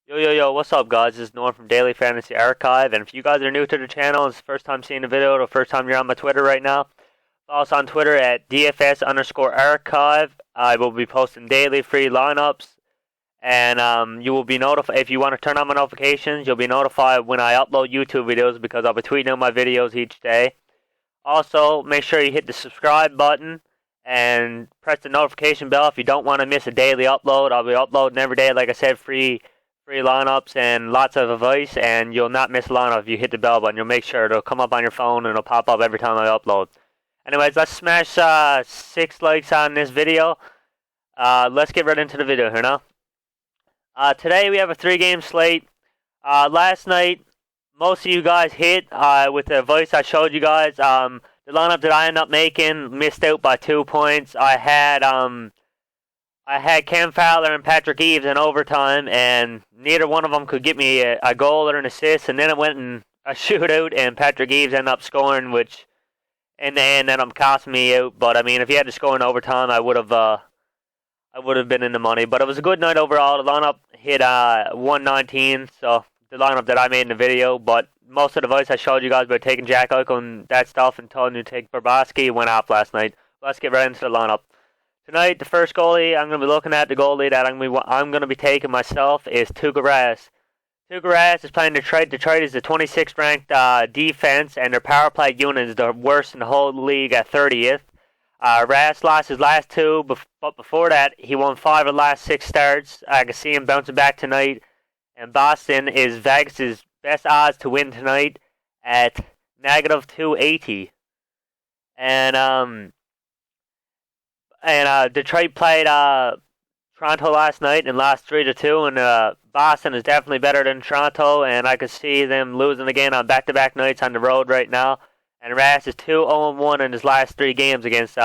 Yo, what's up, guys? This is Norm from Daily Fantasy Archive, and if you guys are new to the channel, it's the first time seeing the video, or the first time you're on my Twitter right now, follow us on Twitter at DFS_archive. I will be posting daily free lineups, and you will be notified if you want to turn on my notifications. You'll be notified when I upload YouTube videos because I'll be tweeting out my videos each day. Also, make sure you hit the subscribe button and press the notification bell if you don't want to miss a daily upload. I'll be uploading every day, like I said, free lineups and lots of advice, and you'll not miss a lineup if you hit the bell button. You'll make sure it'll come up on your phone and it'll pop up every time I upload. Anyways, let's smash 6 likes on this video. Let's get right into the video here now. Today we have a 3-game slate. Last night, most of you guys hit with the advice I showed you guys. The lineup that I ended up making missed out by 2 points. I had Cam Fowler and Patrick Eves in overtime, and neither one of them could get me a goal or an assist. And then it went in a shootout, and Patrick Eves ended up scoring, which in the end ended up costing me out. But I mean, if he had to score in overtime, I would have been in the money. But it was a good night overall. The lineup hit 119, so the lineup that I made in the video. But most of the advice I showed you guys about taking Jack Eichel and that stuff and telling you to take Bobrovsky went off last night. Let's get right into the lineup. Tonight, the first goalie I'm going to be looking at, the goalie that I'm going to be taking myself, is Tuukka Rask. Tuukka Rask is playing Detroit. Detroit is the 26th ranked defense, and their power play unit is the worst in the whole league at 30th. Rask lost his last 2, but before that, he won 5 of the last 6 starts. I can see him bouncing back tonight. And Boston is Vegas' best odds to win tonight at -280. And Detroit played Toronto last night and lost 3-2. And Boston is definitely better than Toronto, and I could see them losing again on back-to-back nights on the road right now. And Rask is 2-0-1 in his last 3 games against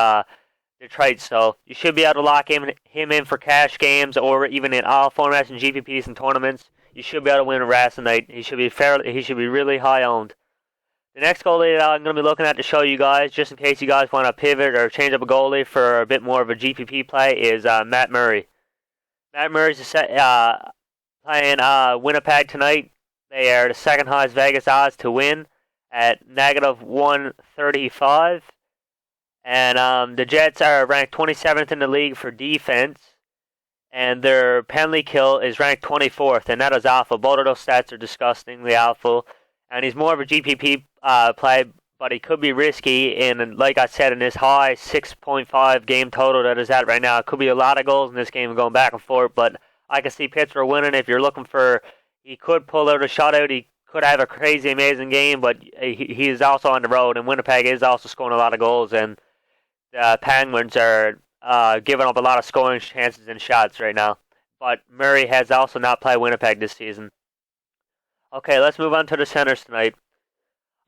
Detroit, so you should be able to lock him in for cash games or even in all formats and GPPs and tournaments. You should be able to win Rask tonight. He should be really high owned. The next goalie that I'm going to be looking at to show you guys, just in case you guys want to pivot or change up a goalie for a bit more of a GPP play, is Matt Murray. Matt Murray's playing Winnipeg tonight. They are the second highest Vegas odds to win at -135. And the Jets are ranked 27th in the league for defense, and their penalty kill is ranked 24th, and that is awful. Both of those stats are disgustingly awful. And he's more of a GPP play, but he could be risky. And like I said, in this high 6.5 game total that is at right now, it could be a lot of goals in this game going back and forth. But I can see Pittsburgh winning. If you're looking for, he could pull out a shutout. He could have a crazy, amazing game, but he is also on the road. And Winnipeg is also scoring a lot of goals. And the Penguins are giving up a lot of scoring chances and shots right now. But Murray has also not played Winnipeg this season. Okay, let's move on to the centers tonight.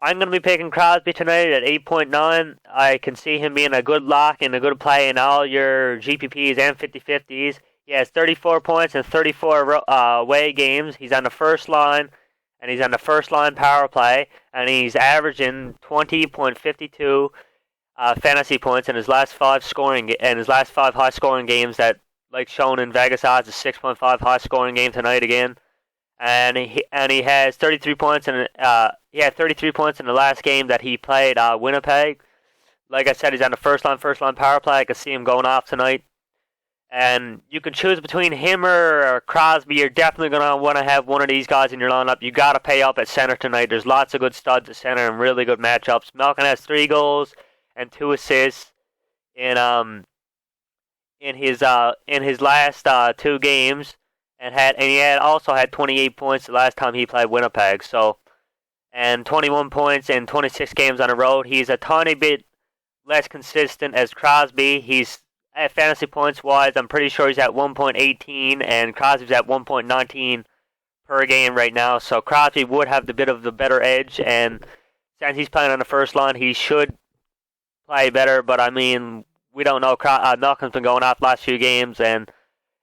I'm going to be picking Crosby tonight at 8.9. I can see him being a good lock and a good play in all your GPPs and 50-50s. He has 34 points in 34 away games. He's on the first line, and he's on the first line power play, and he's averaging 20.52 fantasy points in his last 5 high scoring games. That, like shown in Vegas odds, a 6.5 high scoring game tonight again. And he has 33 points in he had 33 points in the last game that he played Winnipeg. Like I said, he's on the first line power play. I can see him going off tonight. And you can choose between him or Crosby. You're definitely going to want to have one of these guys in your lineup. You got to pay up at center tonight. There's lots of good studs at center and really good matchups. Malkin has 3 goals and 2 assists in his last 2 games. And he also had 28 points the last time he played Winnipeg. So, and 21 points in 26 games on the road. He's a tiny bit less consistent as Crosby. He's at fantasy points wise, I'm pretty sure he's at 1.18, and Crosby's at 1.19 per game right now. So Crosby would have the bit of the better edge, and since he's playing on the first line, he should play better. But I mean, we don't know. Malkin's been going off the last few games, and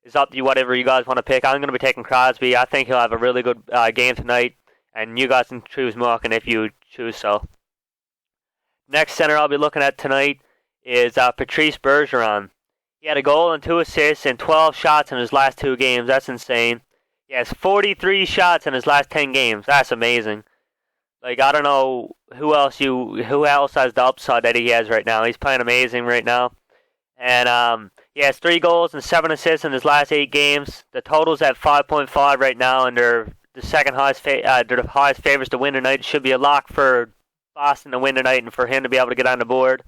it's up to you, whatever you guys want to pick. I'm going to be taking Crosby. I think he'll have a really good game tonight, and you guys can choose Malkin if you choose so. Next center I'll be looking at tonight is Patrice Bergeron. He had a goal and 2 assists and 12 shots in his last 2 games. That's insane. He has 43 shots in his last 10 games. That's amazing. Like, I don't know who else has the upside that he has right now. He's playing amazing right now. And he has 3 goals and 7 assists in his last 8 games. The total's at 5.5 right now, and they're the second highest. They're the highest favorites to win tonight. It should be a lock for Boston to win tonight, and for him to be able to get on the board.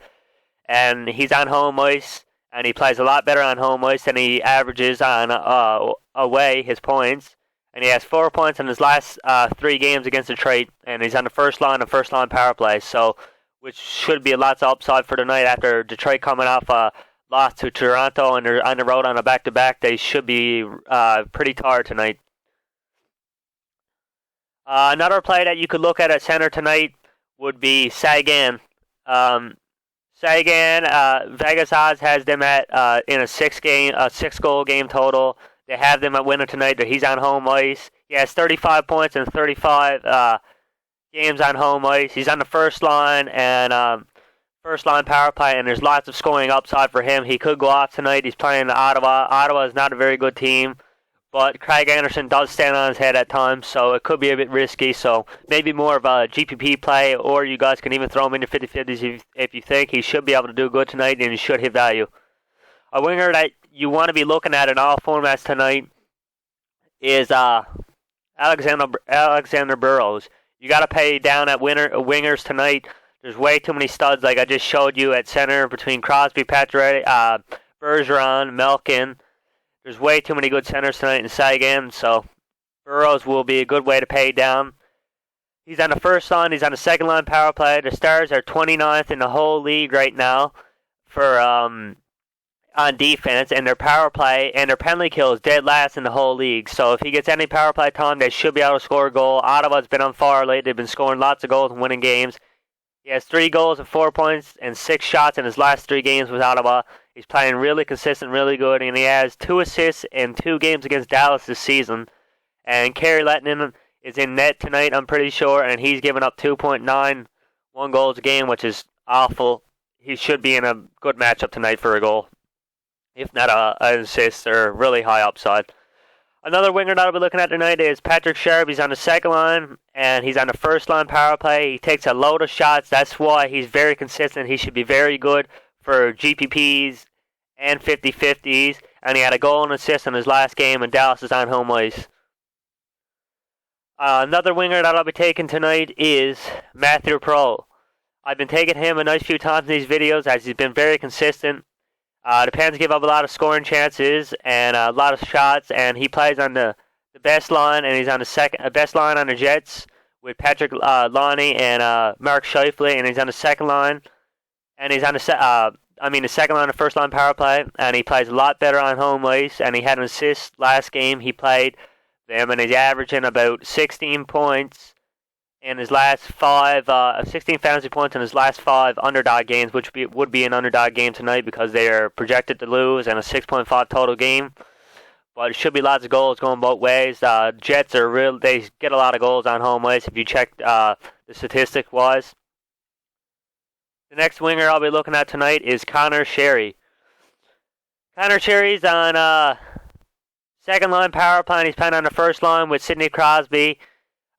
And he's on home ice, and he plays a lot better on home ice than he averages on away his points. And he has 4 points in his last 3 games against Detroit, and he's on the first line power play. So, which should be lots of upside for tonight after Detroit coming off a loss to Toronto, and they're on the road on a back-to-back. They should be pretty tired tonight. Another play that you could look at center tonight would be Sagan. Vegas odds has them at in a 6-goal game total. They have them at winner tonight. He's on home ice. He has 35 points in 35 games on home ice. He's on the first line and first line power play, and there's lots of scoring upside for him. He could go off tonight. He's playing Ottawa. Ottawa is not a very good team, but Craig Anderson does stand on his head at times, so it could be a bit risky. So maybe more of a GPP play, or you guys can even throw him into 50-50s if you think he should be able to do good tonight and he should hit value. A winger that you want to be looking at in all formats tonight is Alexander Burrows. You got to pay down at wingers tonight. There's way too many studs, like I just showed you at center between Crosby, Pacioretty, Bergeron, Malkin. There's way too many good centers tonight in Sagan, so Burrows will be a good way to pay down. He's on the first line. He's on the second line power play. The Stars are 29th in the whole league right now for on defense, and their power play and their penalty kill is dead last in the whole league. So if he gets any power play time, they should be able to score a goal. Ottawa's been on fire late. They've been scoring lots of goals and winning games. He has 3 goals and 4 points and 6 shots in his last 3 games with Ottawa. He's playing really consistent, really good, and he has 2 assists in 2 games against Dallas this season. And Kerry Lettinen is in net tonight, I'm pretty sure, and he's given up 2.91 goals a game, which is awful. He should be in a good matchup tonight for a goal, if not an assist or really high upside. Another winger that I'll be looking at tonight is Patrick Sharp. He's on the second line, and he's on the first line power play. He takes a load of shots. That's why he's very consistent. He should be very good for GPPs and 50-50s, and he had a goal and assist in his last game, and Dallas is on home ice. Another winger that I'll be taking tonight is Matthew Perreault. I've been taking him a nice few times in these videos as he's been very consistent. The Pens give up a lot of scoring chances and a lot of shots, and he plays on the best line, and he's on the best line on the Jets with Patrick Laine and Mark Scheifele, and he's on the second line, and he's on the second line, the first line power play, and he plays a lot better on home ice, and he had an assist last game he played them, and he's averaging about 16 points in his last 5, 16 fantasy points in his last 5 underdog games, which would be an underdog game tonight because they are projected to lose, and a 6.5 total game. But it should be lots of goals going both ways. Jets they get a lot of goals on home ice if you check the statistic wise. The next winger I'll be looking at tonight is Connor Sherry. Connor Sherry's on second line power play, and he's playing on the first line with Sidney Crosby.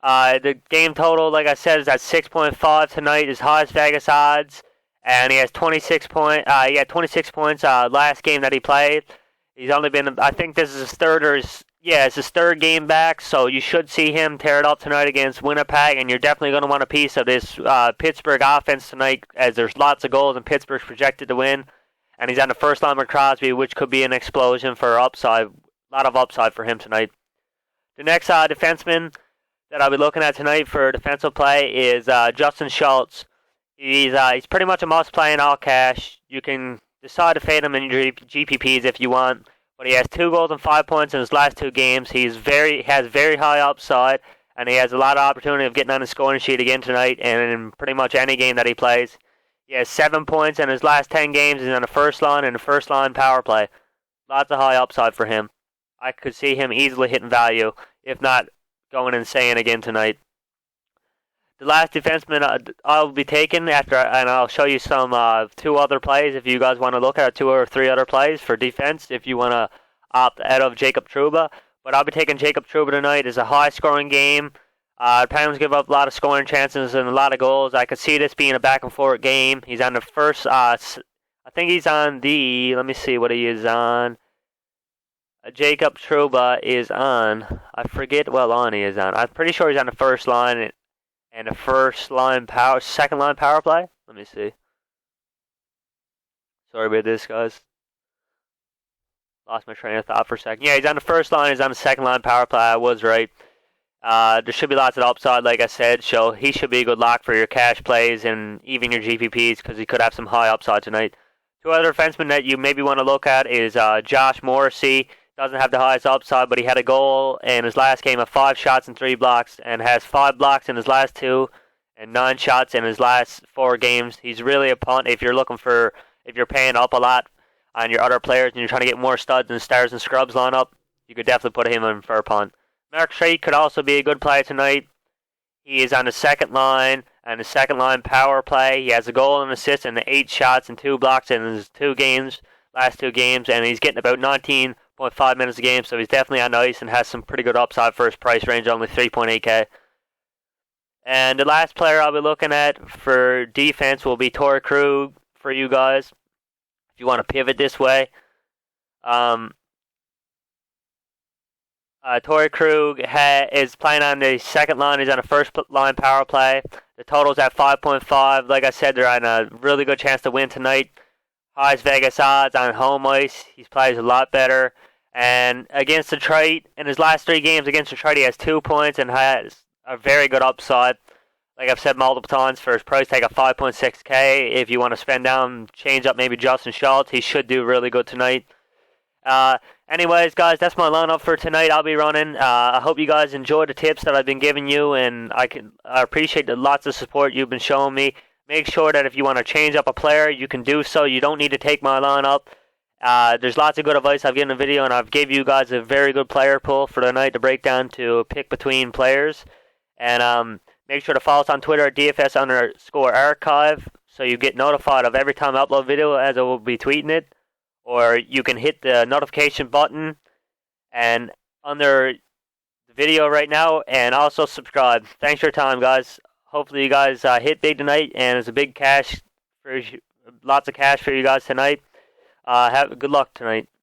The game total, like I said, is at 6.5 tonight. His highest Vegas odds, and he has 26 points. He had 26 points last game that he played. He's only been, I think this is his third it's his third game back. So you should see him tear it up tonight against Winnipeg, and you're definitely going to want a piece of this Pittsburgh offense tonight, as there's lots of goals and Pittsburgh's projected to win. And he's on the first line with Crosby, which could be an explosion for upside. A lot of upside for him tonight. The next defenseman that I'll be looking at tonight for defensive play is Justin Schultz. He's pretty much a must-play in all cash. You can decide to fade him in your GPPs if you want, but he has 2 goals and 5 points in his last 2 games. He has very high upside, and he has a lot of opportunity of getting on the scoring sheet again tonight and in pretty much any game that he plays. He has 7 points in his last 10 games. He's on the first line and the first line power play. Lots of high upside for him. I could see him easily hitting value, if not going insane again tonight. The last defenseman I'll be taking and I'll show you some 2 other plays if you guys want to look at 2 or 3 other plays for defense if you want to opt out of Jacob Trouba. But I'll be taking Jacob Trouba tonight. It's a high-scoring game. Penguins give up a lot of scoring chances and a lot of goals. I could see this being a back-and-forth game. He's on the first... I think he's on the... Let me see what he is on. Jacob Trouba is on... I forget what line he is on. I'm pretty sure he's on the first line and the second line power play. Let me see. Sorry about this, guys. Lost my train of thought for a second. Yeah, he's on the first line. He's on the second line power play. I was right. There should be lots of upside, like I said, so he should be a good lock for your cash plays and even your GPPs because he could have some high upside tonight. Two other defensemen that you maybe want to look at is Josh Morrissey. Doesn't have the highest upside, but he had a goal in his last game of 5 shots and 3 blocks and has 5 blocks in his last 2 and 9 shots in his last 4 games. He's really a punt if you're paying up a lot on your other players and you're trying to get more studs and stars and scrubs lineup. You could definitely put him in for a punt. Mark Strait could also be a good play tonight. He is on the second line and the second line power play. He has a goal and an assist and 8 shots and 2 blocks in his last 2 games, and he's getting about 19.5 minutes a game, so he's definitely on ice and has some pretty good upside for his price range, only 3.8K. And the last player I'll be looking at for defense will be Torrey Krug for you guys. If you want to pivot this way. Torrey Krug is playing on the second line. He's on a first line power play. The total's at 5.5. Like I said, they're on a really good chance to win tonight. Highest Vegas odds on home ice. He plays a lot better. And against Detroit, in his last 3 games against Detroit, he has 2 points and has a very good upside. Like I've said multiple times, for his price tag of 5.6K, if you want to spend down, change up maybe Justin Schultz, he should do really good tonight. Anyways, guys, that's my lineup for tonight. I'll be running. I hope you guys enjoy the tips that I've been giving you, and I appreciate the lots of support you've been showing me. Make sure that if you want to change up a player, you can do so. You don't need to take my lineup. There's lots of good advice I've given in the video, and I've gave you guys a very good player pool for the night to break down to pick between players. And make sure to follow us on Twitter at DFS_archive so you get notified of every time I upload a video, as I will be tweeting it. Or you can hit the notification button and under the video right now, and also subscribe. Thanks for your time, guys. Hopefully you guys hit big tonight, and it's a big lots of cash for you guys tonight. Have good luck tonight.